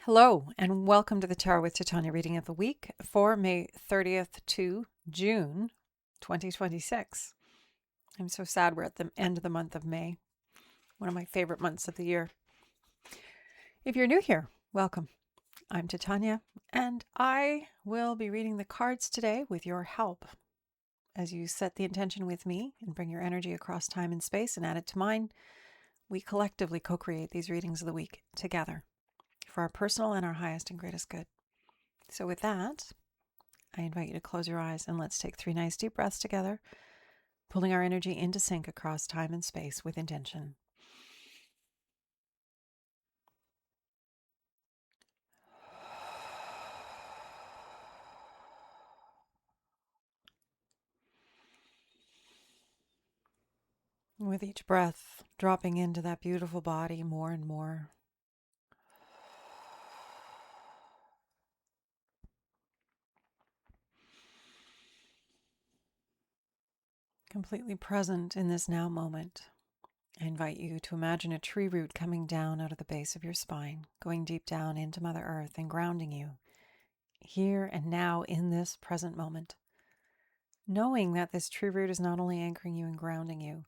Hello, and welcome to the Tarot with Titania reading of the week for May 30th to June 2026. I'm so sad we're at the end of the month of May, one of my favorite months of the year. If you're new here, welcome. I'm Titania, and I will be reading the cards today with your help. As you set the intention with me and bring your energy across time and space and add it to mine, we collectively co-create these readings of the week together for our personal and our highest and greatest good. So with that, I invite you to close your eyes and let's take 3 nice deep breaths together, pulling our energy into sync across time and space with intention. With each breath, dropping into that beautiful body more and more. Completely present in this now moment. I invite you to imagine a tree root coming down out of the base of your spine, going deep down into Mother Earth and grounding you here and now in this present moment. Knowing that this tree root is not only anchoring you and grounding you,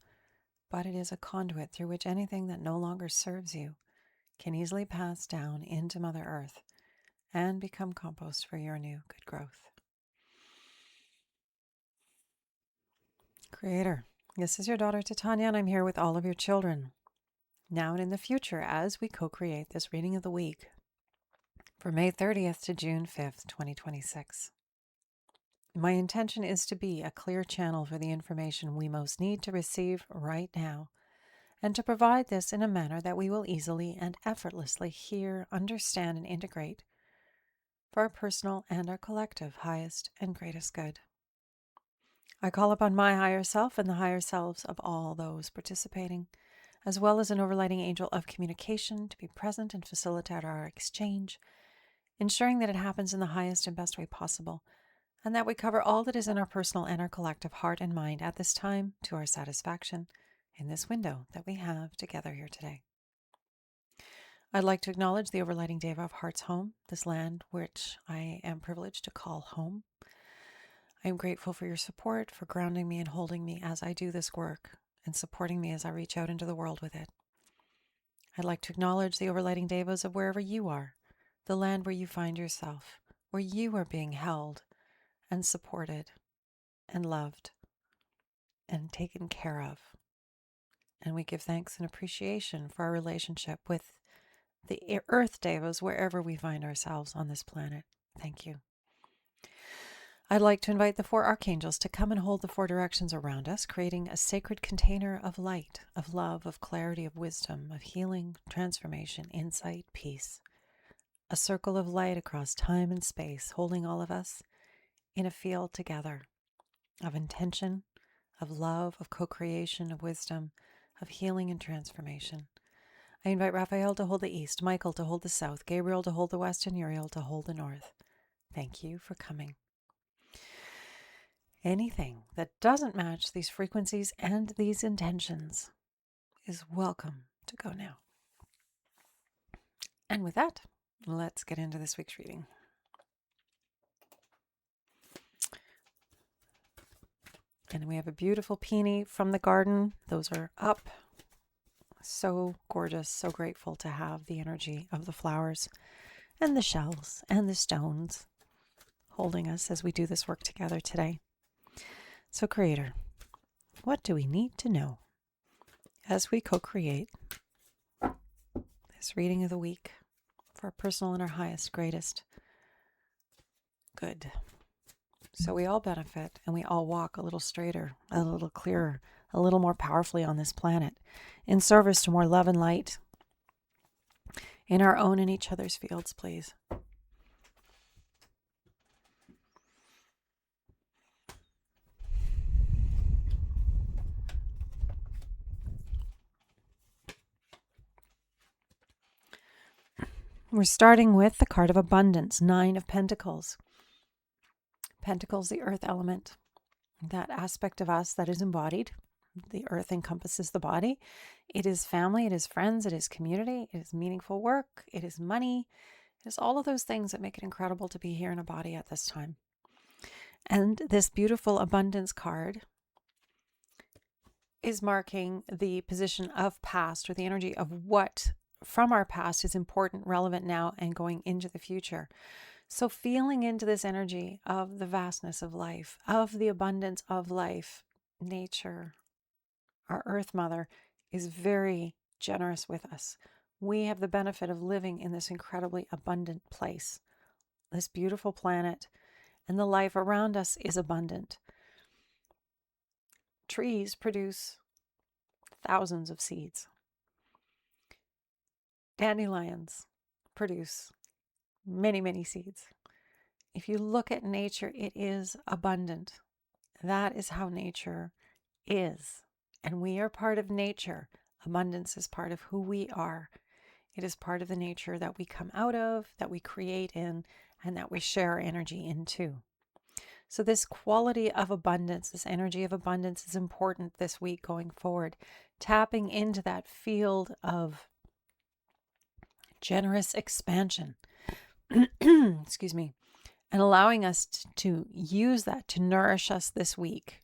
but it is a conduit through which anything that no longer serves you can easily pass down into Mother Earth and become compost for your new good growth. Creator, this is your daughter Titania, and I'm here with all of your children, now and in the future, as we co-create this reading of the week for May 30th to June 5th, 2026. My intention is to be a clear channel for the information we most need to receive right now, and to provide this in a manner that we will easily and effortlessly hear, understand, and integrate for our personal and our collective highest and greatest good. I call upon my higher self and the higher selves of all those participating, as well as an overlighting angel of communication, to be present and facilitate our exchange, ensuring that it happens in the highest and best way possible, and that we cover all that is in our personal and our collective heart and mind at this time to our satisfaction in this window that we have together here today. I'd like to acknowledge the overlighting Deva of Heart's home, this land which I am privileged to call home. I am grateful for your support, for grounding me and holding me as I do this work, and supporting me as I reach out into the world with it. I'd like to acknowledge the overlighting Devas of wherever you are, the land where you find yourself, where you are being held and supported and loved and taken care of. And we give thanks and appreciation for our relationship with the Earth Devas wherever we find ourselves on this planet. Thank you. I'd like to invite the 4 archangels to come and hold the 4 directions around us, creating a sacred container of light, of love, of clarity, of wisdom, of healing, transformation, insight, peace. A circle of light across time and space, holding all of us in a field together of intention, of love, of co-creation, of wisdom, of healing and transformation. I invite Raphael to hold the east, Michael to hold the south, Gabriel to hold the west, and Uriel to hold the north. Thank you for coming. Anything that doesn't match these frequencies and these intentions is welcome to go now. And with that, let's get into this week's reading. And we have a beautiful peony from the garden. Those are up. So gorgeous, so grateful to have the energy of the flowers and the shells and the stones holding us as we do this work together today. So Creator, what do we need to know as we co-create this reading of the week for our personal and our highest, greatest good? So we all benefit and we all walk a little straighter, a little clearer, a little more powerfully on this planet in service to more love and light in our own and each other's fields, please. We're starting with the card of abundance, 9 of Pentacles. Pentacles, the earth element, that aspect of us that is embodied. The earth encompasses the body. It is family, it is friends, it is community, it is meaningful work, it is money, It's all of those things that make it incredible to be here in a body at this time. And this beautiful abundance card is marking the position of past, or the energy of what from our past is important, relevant now, and going into the future. So feeling into this energy of the vastness of life, of the abundance of life, nature, our Earth Mother is very generous with us. We have the benefit of living in this incredibly abundant place, this beautiful planet, and the life around us is abundant. Trees produce thousands of seeds. Dandelions produce many, many seeds. If you look at nature, it is abundant. That is how nature is. And we are part of nature. Abundance is part of who we are. It is part of the nature that we come out of, that we create in, and that we share our energy into. So this quality of abundance, this energy of abundance is important this week going forward. Tapping into that field of generous expansion. Excuse me. And allowing us to use that to nourish us this week.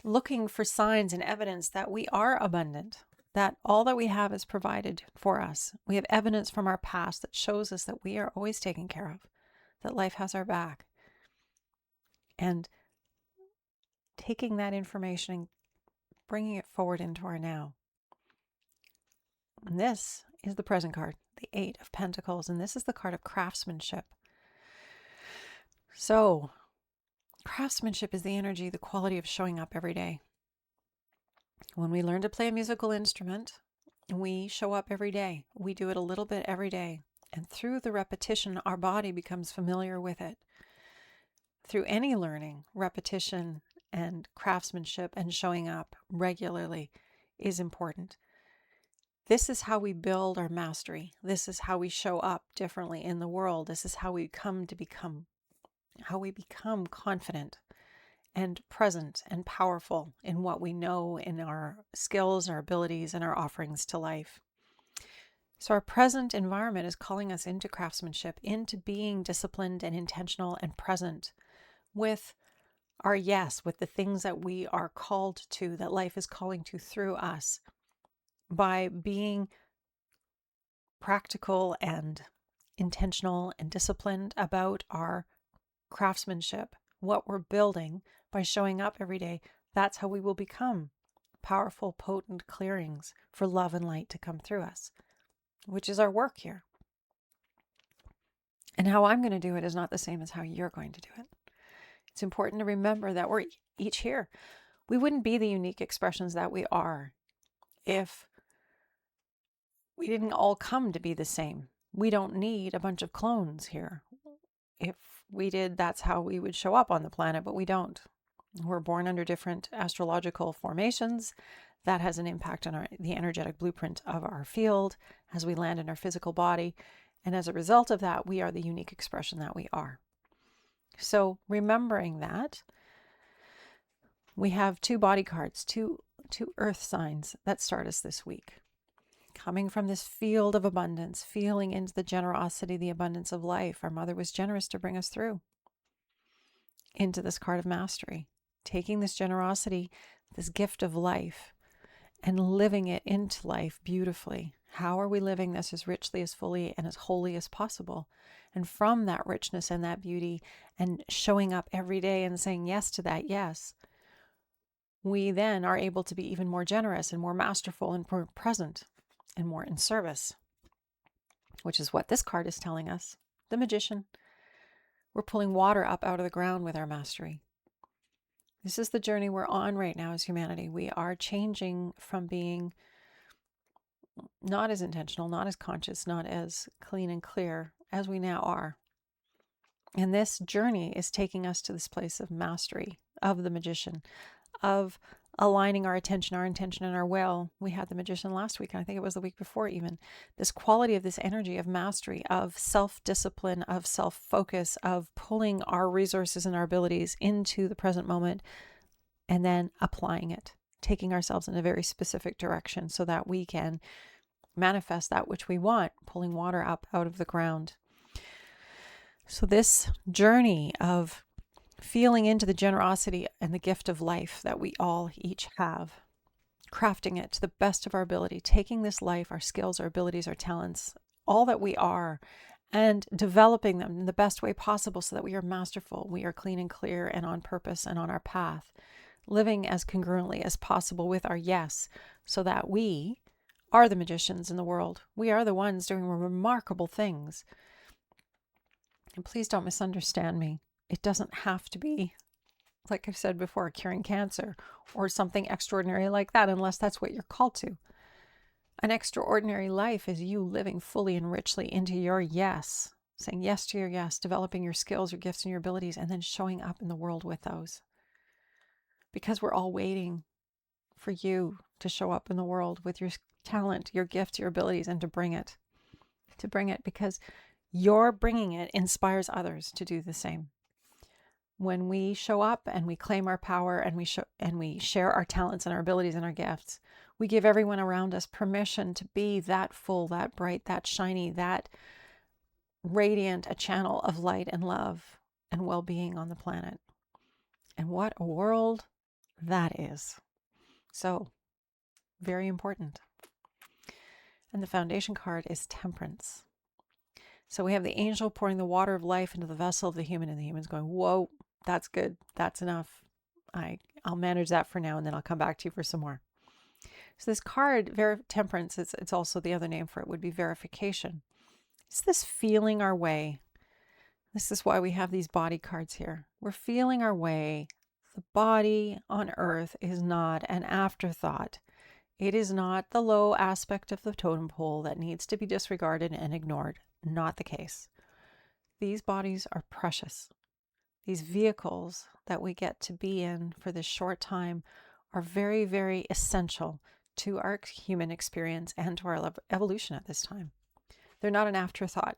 Looking for signs and evidence that we are abundant, that all that we have is provided for us. We have evidence from our past that shows us that we are always taken care of, that life has our back. And taking that information and bringing it forward into our now. And this is the present card, the Eight of Pentacles, and this is the card of craftsmanship. So, craftsmanship is the energy, the quality of showing up every day. When we learn to play a musical instrument, we show up every day. We do it a little bit every day. And through the repetition, our body becomes familiar with it. Through any learning, repetition and craftsmanship and showing up regularly is important. This is how we build our mastery. This is how we show up differently in the world. This is how we become confident and present and powerful in what we know, in our skills, our abilities, and our offerings to life. So our present environment is calling us into craftsmanship, into being disciplined and intentional and present with our yes, with the things that we are called to, that life is calling to through us, by being practical and intentional and disciplined about our craftsmanship, what we're building by showing up every day. That's how we will become powerful, potent clearings for love and light to come through us, which is our work here. And how I'm going to do it is not the same as how you're going to do it. It's important to remember that we're each here. We wouldn't be the unique expressions that we are if we didn't all come to be the same. We don't need a bunch of clones here. If we did, that's how we would show up on the planet, but we don't. We're born under different astrological formations. That has an impact on the energetic blueprint of our field as we land in our physical body. And as a result of that, we are the unique expression that we are. So remembering that, we have two body cards, two earth signs that start us this week. Coming from this field of abundance, feeling into the generosity, the abundance of life. Our mother was generous to bring us through into this card of mastery. Taking this generosity, this gift of life, and living it into life beautifully. How are we living this as richly, as fully, and as wholly as possible? And from that richness and that beauty, and showing up every day and saying yes to that yes, we then are able to be even more generous and more masterful and more present and more in service, which is what this card is telling us. The Magician. We're pulling water up out of the ground with our mastery. This is the journey we're on right now as humanity. We are changing from being not as intentional, not as conscious, not as clean and clear as we now are. And this journey is taking us to this place of mastery, of the Magician, of aligning our attention, our intention, and our will. We had the Magician last week, and I think it was the week before even. This quality of this energy of mastery, of self-discipline, of self-focus, of pulling our resources and our abilities into the present moment, and then applying it, taking ourselves in a very specific direction so that we can manifest that which we want, pulling water up out of the ground. So this journey of feeling into the generosity and the gift of life that we all each have, crafting it to the best of our ability, taking this life, our skills, our abilities, our talents, all that we are, and developing them in the best way possible so that we are masterful, we are clean and clear and on purpose and on our path, living as congruently as possible with our yes, so that we are the magicians in the world. We are the ones doing remarkable things. And please don't misunderstand me. It doesn't have to be, like I've said before, curing cancer or something extraordinary like that, unless that's what you're called to. An extraordinary life is you living fully and richly into your yes, saying yes to your yes, developing your skills, your gifts, and your abilities, and then showing up in the world with those. Because we're all waiting for you to show up in the world with your talent, your gift, your abilities, and to bring it. Because your bringing it inspires others to do the same. When we show up and we claim our power and we share our talents and our abilities and our gifts, we give everyone around us permission to be that full, that bright, that shiny, that radiant a channel of light and love and well-being on the planet. And what a world that is. So, very important. And the foundation card is temperance. So we have the angel pouring the water of life into the vessel of the human, and the human's going, whoa, that's good. That's enough. I'll manage that for now, and then I'll come back to you for some more. So this card, temperance, it's also the other name for it would be verification. It's this feeling our way. This is why we have these body cards here. We're feeling our way. The body on earth is not an afterthought. It is not the low aspect of the totem pole that needs to be disregarded and ignored. Not the case. These bodies are precious. These vehicles that we get to be in for this short time are very, very essential to our human experience and to our evolution at this time. They're not an afterthought.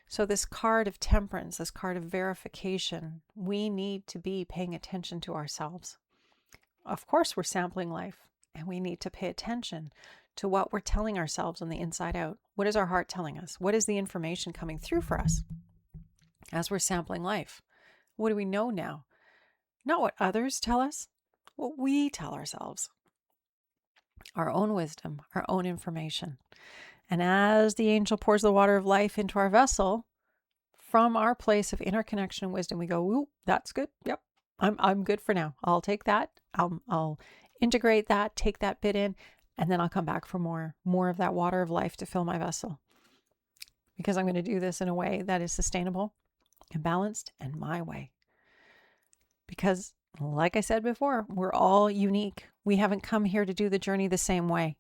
So this card of temperance, this card of verification, we need to be paying attention to ourselves. Of course, we're sampling life, and we need to pay attention to what we're telling ourselves on the inside out. What is our heart telling us? What is the information coming through for us as we're sampling life? What do we know now? Not what others tell us, what we tell ourselves. Our own wisdom, our own information. And as the angel pours the water of life into our vessel, from our place of inner connection and wisdom, we go, ooh, that's good. Yep, I'm good for now. I'll take that. I'll integrate that, take that bit in, and then I'll come back for more of that water of life to fill my vessel. Because I'm going to do this in a way that is sustainable and balanced and my way. Because, like I said before, we're all unique. We haven't come here to do the journey the same way.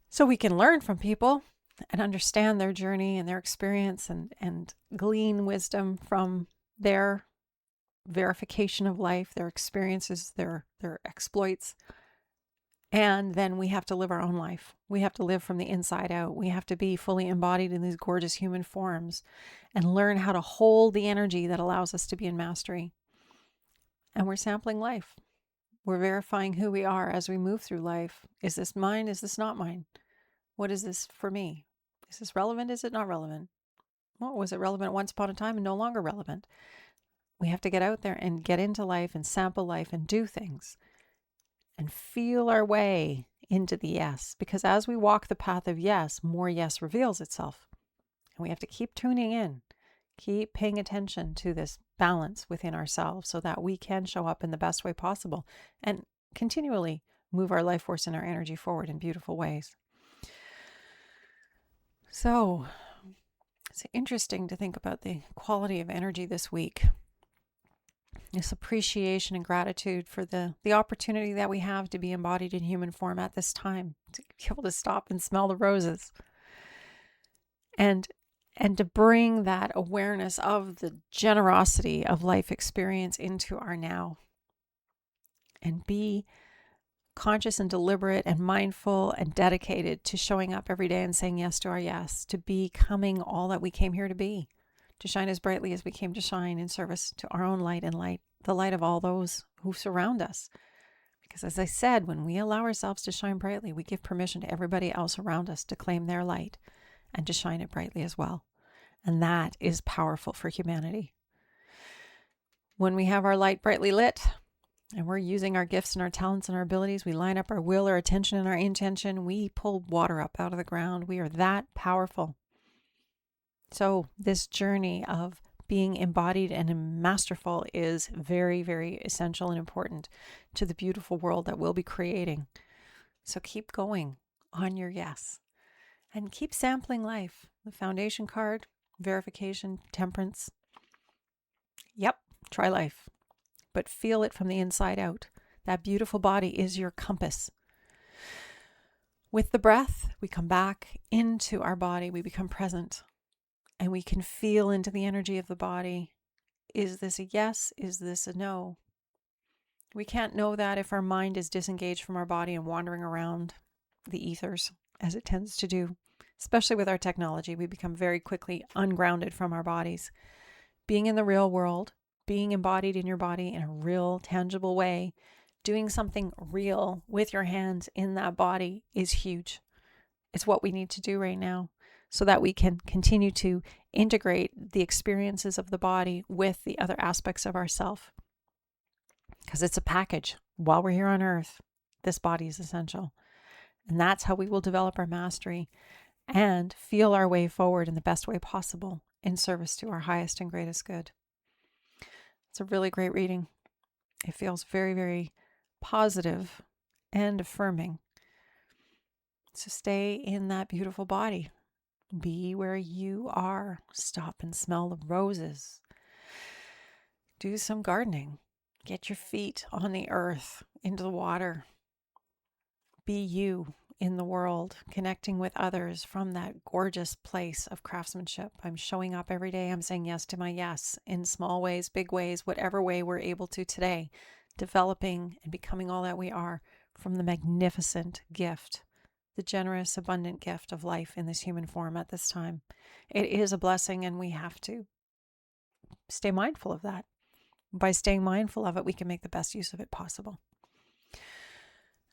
So we can learn from people and understand their journey and their experience and glean wisdom from their verification of life, their experiences, their exploits. And then we have to live our own life. We have to live from the inside out. We have to be fully embodied in these gorgeous human forms and learn how to hold the energy that allows us to be in mastery. And we're sampling life. We're verifying who we are as we move through life. Is this mine? Is this not mine? What is this for me? Is this relevant? Is it not relevant? Well, was it relevant once upon a time and no longer relevant? We have to get out there and get into life and sample life and do things and feel our way into the yes. Because as we walk the path of yes, more yes reveals itself. And we have to keep tuning in, keep paying attention to this balance within ourselves so that we can show up in the best way possible and continually move our life force and our energy forward in beautiful ways. So it's interesting to think about the quality of energy this week. This appreciation and gratitude for the opportunity that we have to be embodied in human form at this time, to be able to stop and smell the roses. And to bring that awareness of the generosity of life experience into our now. And be conscious and deliberate and mindful and dedicated to showing up every day and saying yes to our yes, to becoming all that we came here to be, to shine as brightly as we came to shine in service to our own light and the light of all those who surround us. Because as I said, when we allow ourselves to shine brightly, we give permission to everybody else around us to claim their light and to shine it brightly as well. And that is powerful for humanity. When we have our light brightly lit and we're using our gifts and our talents and our abilities, we line up our will, our attention, and our intention, we pull water up out of the ground. We are that powerful. So this journey of being embodied and masterful is very, very essential and important to the beautiful world that we'll be creating. So keep going on your yes and keep sampling life. The foundation card, verification, temperance. Yep, try life, but feel it from the inside out. That beautiful body is your compass. With the breath, we come back into our body. We become present and we can feel into the energy of the body. Is this a yes? Is this a no? We can't know that if our mind is disengaged from our body and wandering around the ethers, as it tends to do. Especially with our technology, we become very quickly ungrounded from our bodies. Being in the real world, being embodied in your body in a real, tangible way, doing something real with your hands in that body is huge. It's what we need to do right now so that we can continue to integrate the experiences of the body with the other aspects of ourself. Because it's a package. While we're here on earth, this body is essential. And that's how we will develop our mastery and feel our way forward in the best way possible in service to our highest and greatest good. It's a really great reading. It feels very, very positive and affirming. So stay in that beautiful body. Be where you are. Stop and smell the roses. Do some gardening. Get your feet on the earth, into the water. Be you in the world, connecting with others from that gorgeous place of craftsmanship. I'm showing up every day. I'm saying yes to my yes in small ways, big ways, whatever way we're able to today, developing and becoming all that we are from the magnificent gift, the generous, abundant gift of life in this human form at this time. It is a blessing, and we have to stay mindful of that. By staying mindful of it, we can make the best use of it possible.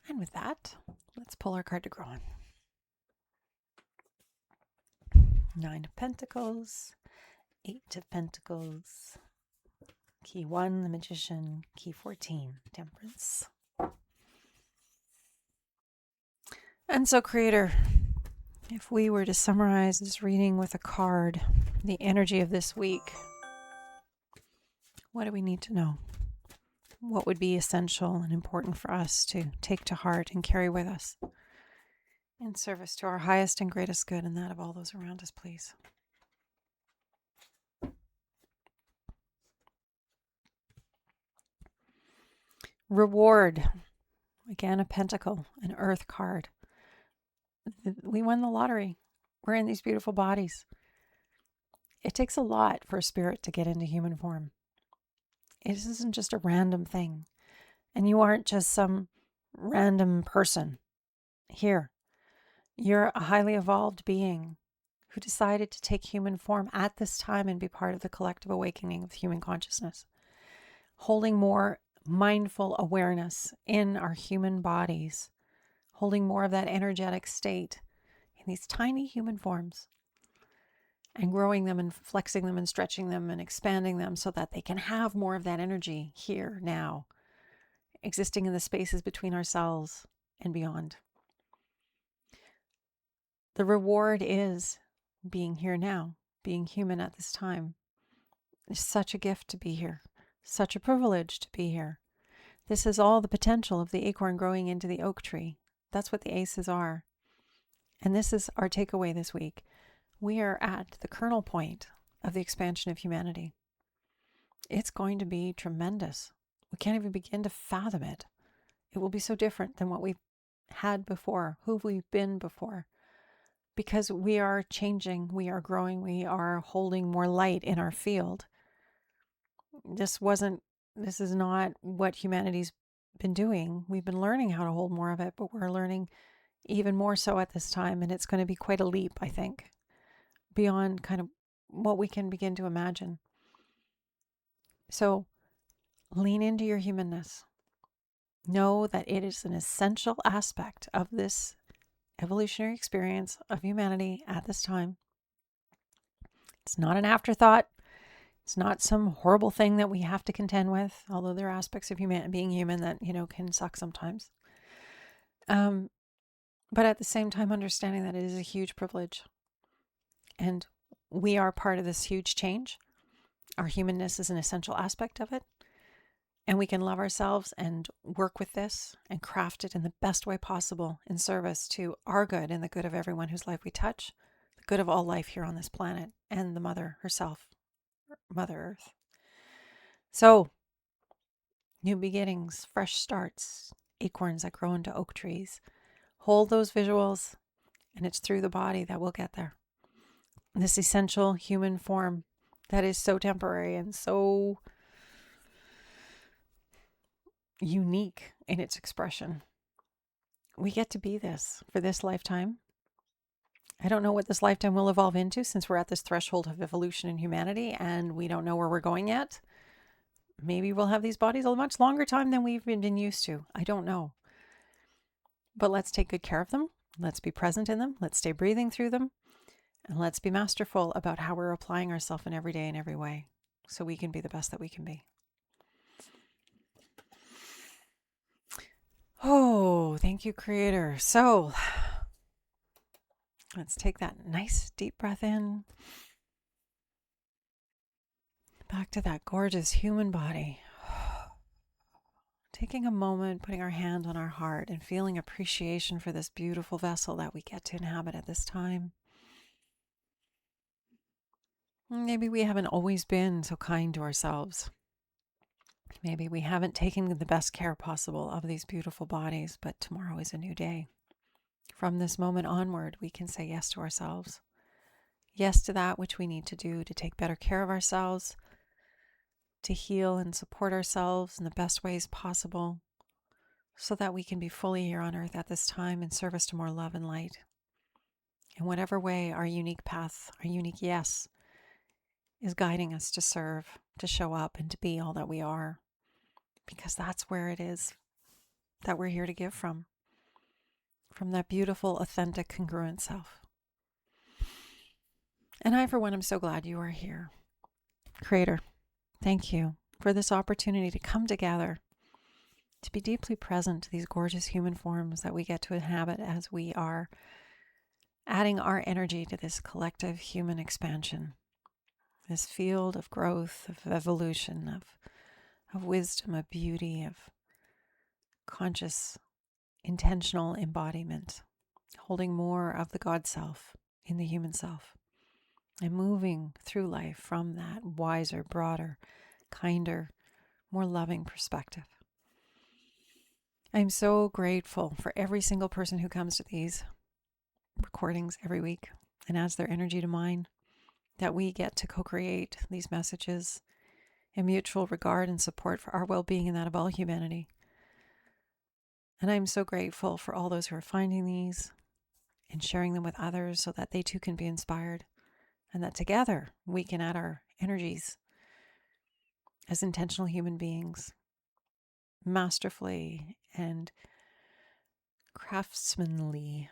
And with that, let's pull our card to grow on. 9 of Pentacles, 8 of Pentacles, key 1, the Magician, key 14, Temperance. And so, Creator, if we were to summarize this reading with a card, the energy of this week, what do we need to know? What would be essential and important for us to take to heart and carry with us in service to our highest and greatest good and that of all those around us, please? Reward. Again, a pentacle, an earth card. We won the lottery. We're in these beautiful bodies. It takes a lot for a spirit to get into human form. It isn't just a random thing. And you aren't just some random person here. You're a highly evolved being who decided to take human form at this time and be part of the collective awakening of human consciousness, holding more mindful awareness in our human bodies, holding more of that energetic state in these tiny human forms, and growing them and flexing them and stretching them and expanding them so that they can have more of that energy here, now, existing in the spaces between ourselves and beyond. The reward is being here now, being human at this time. It's such a gift to be here, such a privilege to be here. This is all the potential of the acorn growing into the oak tree. That's what the aces are. And this is our takeaway this week. We are at the kernel point of the expansion of humanity. It's going to be tremendous. We can't even begin to fathom it. It will be so different than what we've had before, who we've been before. Because we are changing, we are growing, we are holding more light in our field. This is not what humanity's been doing. We've been learning how to hold more of it, but we're learning even more so at this time. And it's going to be quite a leap, I think, beyond kind of what we can begin to imagine. So lean into your humanness. Know that it is an essential aspect of this evolutionary experience of humanity at this time. It's not an afterthought. It's not some horrible thing that we have to contend with, although there are aspects of being human that, can suck sometimes. But at the same time, understanding that it is a huge privilege. And we are part of this huge change. Our humanness is an essential aspect of it. And we can love ourselves and work with this and craft it in the best way possible in service to our good and the good of everyone whose life we touch, the good of all life here on this planet, and the Mother herself, Mother Earth. So, new beginnings, fresh starts, acorns that grow into oak trees. Hold those visuals, and it's through the body that we'll get there. This essential human form that is so temporary and so unique in its expression. We get to be this for this lifetime. I don't know what this lifetime will evolve into, since we're at this threshold of evolution in humanity and we don't know where we're going yet. Maybe we'll have these bodies a much longer time than we've been used to. I don't know. But let's take good care of them. Let's be present in them. Let's stay breathing through them. And let's be masterful about how we're applying ourselves in every day in every way so we can be the best that we can be. Oh, thank you, Creator. So let's take that nice deep breath in. Back to that gorgeous human body. Taking a moment, putting our hand on our heart and feeling appreciation for this beautiful vessel that we get to inhabit at this time. Maybe we haven't always been so kind to ourselves. Maybe we haven't taken the best care possible of these beautiful bodies, but tomorrow is a new day. From this moment onward, we can say yes to ourselves. Yes to that which we need to do to take better care of ourselves, to heal and support ourselves in the best ways possible, so that we can be fully here on earth at this time in service to more love and light. In whatever way our unique path, our unique yes, is guiding us to serve, to show up, and to be all that we are. Because that's where it is that we're here to give from that beautiful, authentic, congruent self. And I, for one, am so glad you are here. Creator, thank you for this opportunity to come together, to be deeply present to these gorgeous human forms that we get to inhabit as we are adding our energy to this collective human expansion, this field of growth, of evolution, of wisdom, of beauty, of conscious, intentional embodiment, holding more of the God self in the human self, and moving through life from that wiser, broader, kinder, more loving perspective. I'm so grateful for every single person who comes to these recordings every week and adds their energy to mine, that we get to co-create these messages in mutual regard and support for our well-being and that of all humanity. And I'm so grateful for all those who are finding these and sharing them with others so that they too can be inspired, and that together we can add our energies as intentional human beings, masterfully and craftsmanly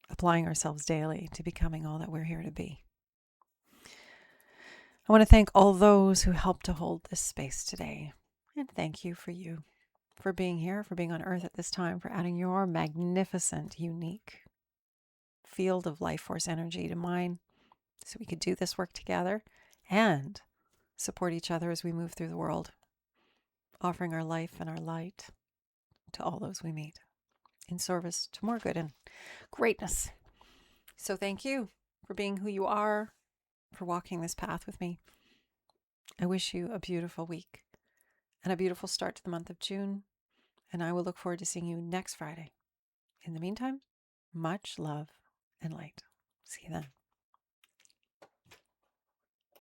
applying ourselves daily to becoming all that we're here to be. I want to thank all those who helped to hold this space today. And thank you for being here, for being on Earth at this time, for adding your magnificent, unique field of life force energy to mine so we could do this work together and support each other as we move through the world, offering our life and our light to all those we meet in service to more good and greatness. So thank you for being who you are, for walking this path with me. I wish you a beautiful week and a beautiful start to the month of June, and I will look forward to seeing you next Friday. In the meantime, much love and light. See you then.